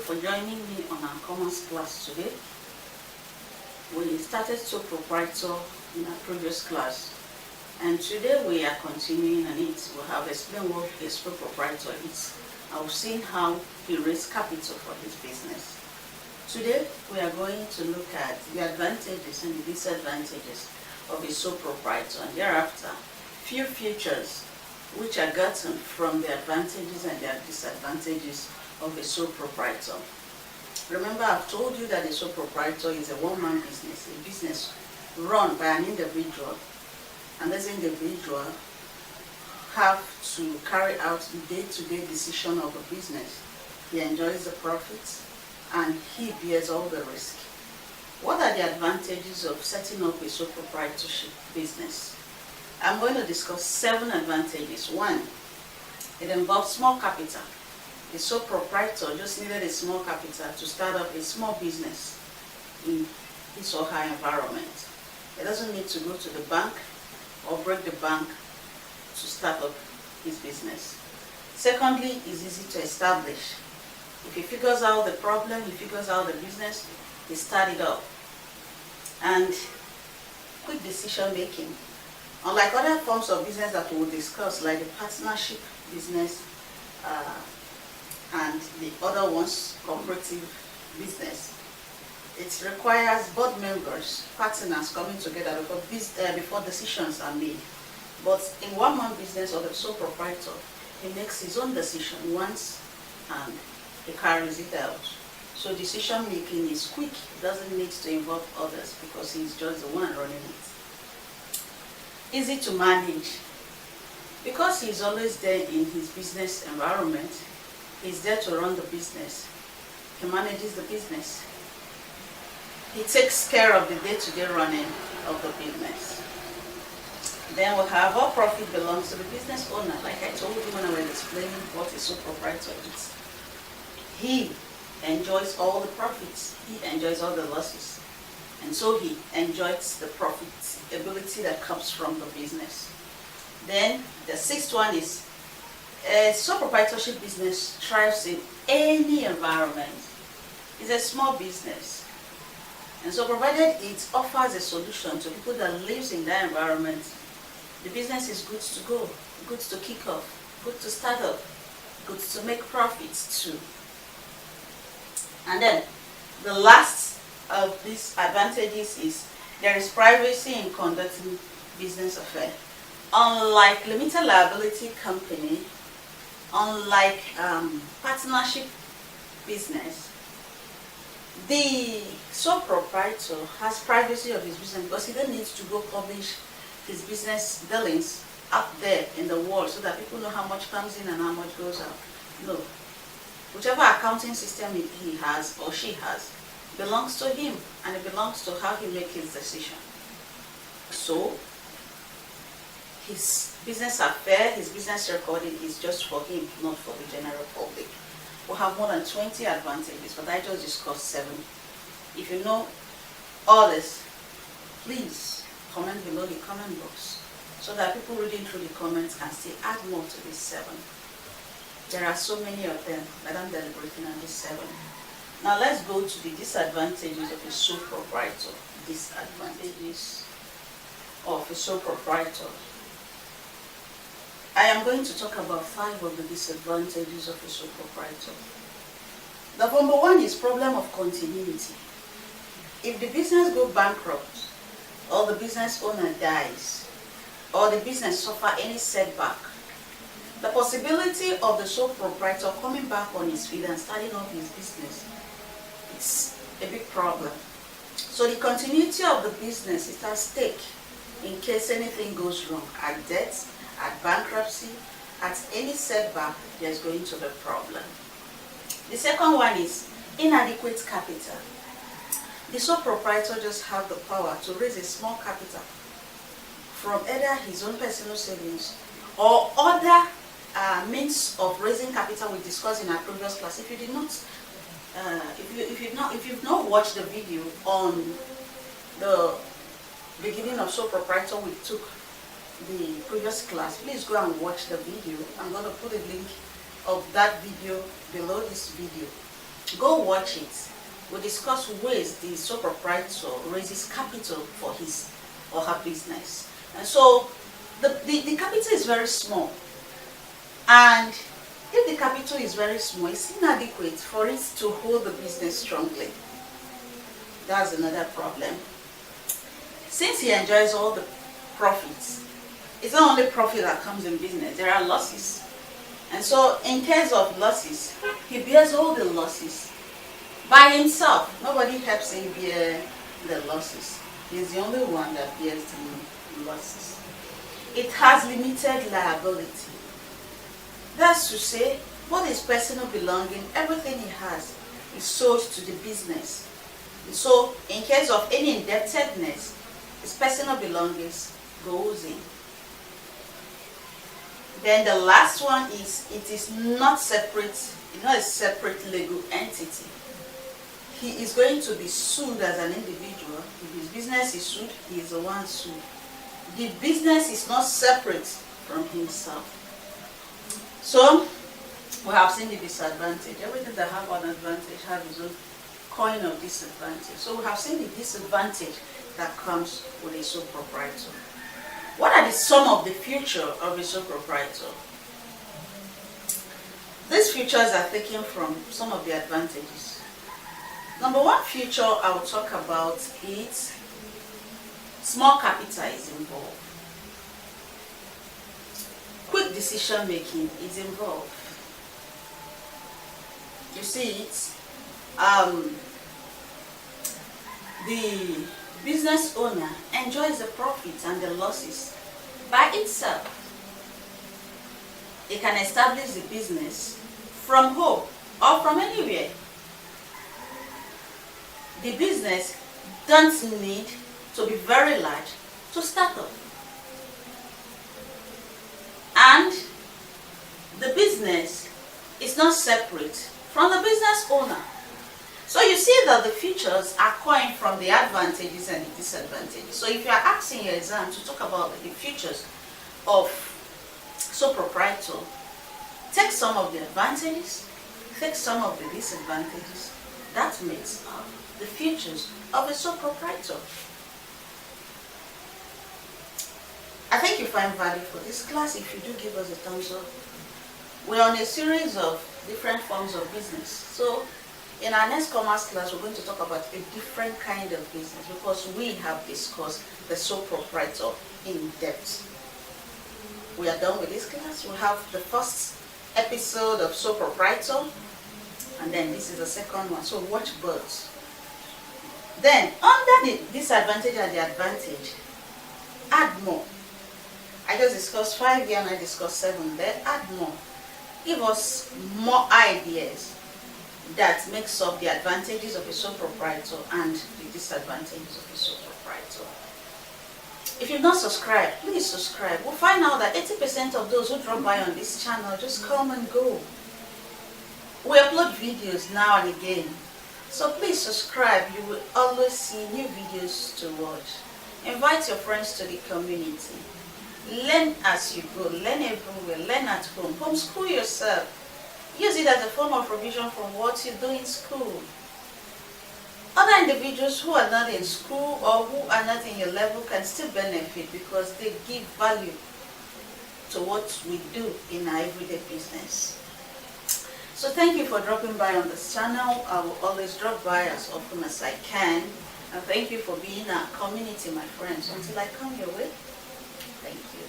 for joining me on our Commons class today. We started Sole Proprietor in our previous class, and today we are continuing on it. We have explained what a Sole Proprietor is. I've seen how he raised capital for his business. Today we are going to look at the advantages and the disadvantages of a Sole Proprietor, and thereafter few features which are gotten from the advantages and the disadvantages of a Sole Proprietor. Remember, I've told you that a Sole Proprietor is a one-man business, a business run by an individual, and this individual have to carry out the day-to-day decision of the business. He enjoys the profits and he bears all the risk. What are the advantages of setting up a sole proprietorship business? I'm going to discuss 7 advantages. 1, it involves small capital. A sole proprietor just needed a small capital to start up a small business in his or her environment. He doesn't need to go to the bank or break the bank to start up his business. Secondly, it's easy to establish. If he figures out the problem, he figures out the business, he starts it up. And quick decision making. Unlike other forms of business that we will discuss, like the partnership business and the other ones, cooperative business, it requires board members, partners coming together before decisions are made. But in one-man business or the sole proprietor, he makes his own decision once and he carries it out. So decision making is quick. It doesn't need to involve others because he's just the one running it. Easy to manage. Because he's always there in his business environment, he's there to run the business. He manages the business. He takes care of the day-to-day running of the business. Then we have all profit belongs to the business owner. Like I told you when I was explaining what a sole proprietor is. He enjoys all the profits. He enjoys all the losses. And so he enjoys the profitability that comes from the business. Then the 6th one is a sole proprietorship business thrives in any environment. It's a small business. And so provided it offers a solution to people that lives in that environment, the business is good to go, good to kick off, good to start up, good to make profits too. And then the last of these advantages is there is privacy in conducting business affairs. Unlike limited liability company, unlike partnership business, the sole proprietor has privacy of his business because he then needs to go publish his business dealings out there in the world so that people know how much comes in and how much goes out. No. Whichever accounting system he has or she has belongs to him, and it belongs to how he makes his decision. So his business affair, his business recording is just for him, not for the general public. We have more than 20 advantages, but I just discussed 7. If you know all this, please comment below the comment box so that people reading through the comments can still add more to these 7. There are so many of them that I'm deliberating on these 7. Now let's go to the disadvantages of a sole proprietor. Disadvantages of a sole proprietor. I am going to talk about 5 of the disadvantages of a sole proprietor. The number 1 is problem of continuity. If the business goes bankrupt, or the business owner dies, or the business suffer any setback, the possibility of the sole proprietor coming back on his feet and starting up his business, it's a big problem. So the continuity of the business is at stake in case anything goes wrong. At death, at bankruptcy, at any setback, there's going to be a problem. The second one is inadequate capital. The sole proprietor just has the power to raise a small capital from either his own personal savings or other means of raising capital we discussed in our previous class. If you did not, if you've not watched the video on the beginning of sole proprietor we took the previous class, please go and watch the video. I'm going to put a link of that video below this video. Go watch it. We discuss ways the sole proprietor raises capital for his or her business. And so the capital is very small. And if the capital is very small, it's inadequate for it to hold the business strongly. That's another problem. Since he enjoys all the profits, it's not only profit that comes in business, there are losses. And so in case of losses, he bears all the losses by himself. Nobody helps him bear the losses. He's the only one that bears the losses. It has limited liability. That's to say, what is personal belonging, everything he has is sold to the business. And so in case of any indebtedness, his personal belongings goes in. Then the last one is, it is not separate, it's not a separate legal entity. He is going to be sued as an individual. If his business is sued, he is the one sued. The business is not separate from himself. So, we have seen the disadvantage. Everything that has an advantage has its own coin of disadvantage. So we have seen the disadvantage that comes with a sole proprietor. What are some of the features of a sole proprietor? These features are taken from some of the advantages. Number one feature I will talk about is small capital is involved. Quick decision making is involved. You see it? The business owner enjoys the profits and the losses by itself. It can establish the business from home or from anywhere. The business doesn't need to be very large to start up. And the business is not separate from the business owner. So you see that the features are coined from the advantages and the disadvantages. So if you are asking your exam to talk about the features of sole proprietor, take some of the advantages, take some of the disadvantages. That makes up the features of a sole proprietor. I think you find value for this class. If you do, give us a thumbs up. We're on a series of different forms of business. So in our next commerce class, we're going to talk about a different kind of business because we have discussed the sole proprietor in depth. We are done with this class. We have the first episode of sole proprietor, and then this is the second one. So watch both. Then under the disadvantage and the advantage, add more. I just discussed 5 here and I discussed 7 there. Add more. Give us more ideas that makes up the advantages of a sole proprietor and the disadvantages of a sole proprietor. If you've not subscribed, please subscribe. We'll find out that 80% of those who drop by on this channel just come and go. We upload videos now and again. So please subscribe. You will always see new videos to watch. Invite your friends to the community. Learn as you go. Learn everywhere. Learn at home. Homeschool yourself. Use it as a form of provision for what you do in school. Other individuals who are not in school or who are not in your level can still benefit because they give value to what we do in our everyday business. So thank you for dropping by on this channel. I will always drop by as often as I can. And thank you for being our community, my friends. Until I come your way, thank you.